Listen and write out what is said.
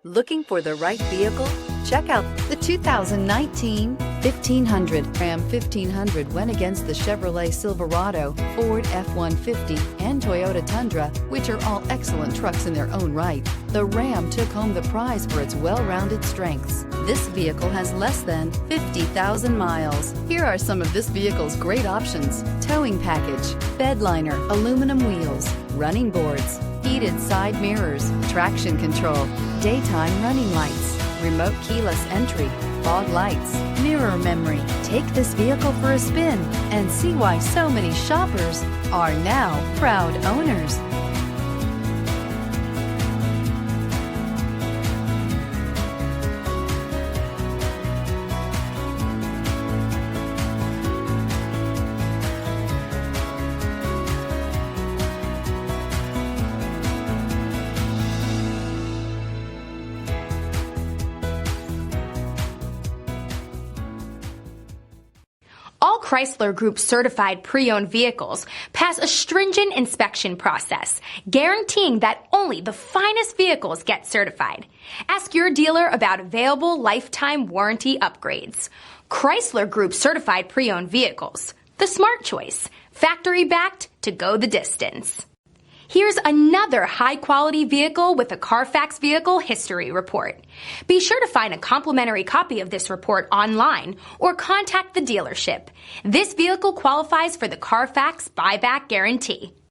Looking for the right vehicle? Check out the 2019 1500. Ram 1500 went against the Chevrolet Silverado, Ford F-150, and Toyota Tundra, which are all excellent trucks in their own right. The Ram took home the prize for its well-rounded strengths. This vehicle has less than 50,000 miles. Here are some of this vehicle's great options: towing package, bed liner, aluminum wheels, running boards, heated side mirrors, traction control, daytime running lights, remote keyless entry, fog lights, mirror memory. Take this vehicle for a spin and see why so many shoppers are now proud owners. All Chrysler Group certified pre-owned vehicles pass a stringent inspection process, guaranteeing that only the finest vehicles get certified. Ask your dealer about available lifetime warranty upgrades. Chrysler Group certified pre-owned vehicles, the smart choice, factory backed to go the distance. Here's another high-quality vehicle with a Carfax Vehicle History Report. Be sure to find a complimentary copy of this report online or contact the dealership. This vehicle qualifies for the Carfax Buyback Guarantee.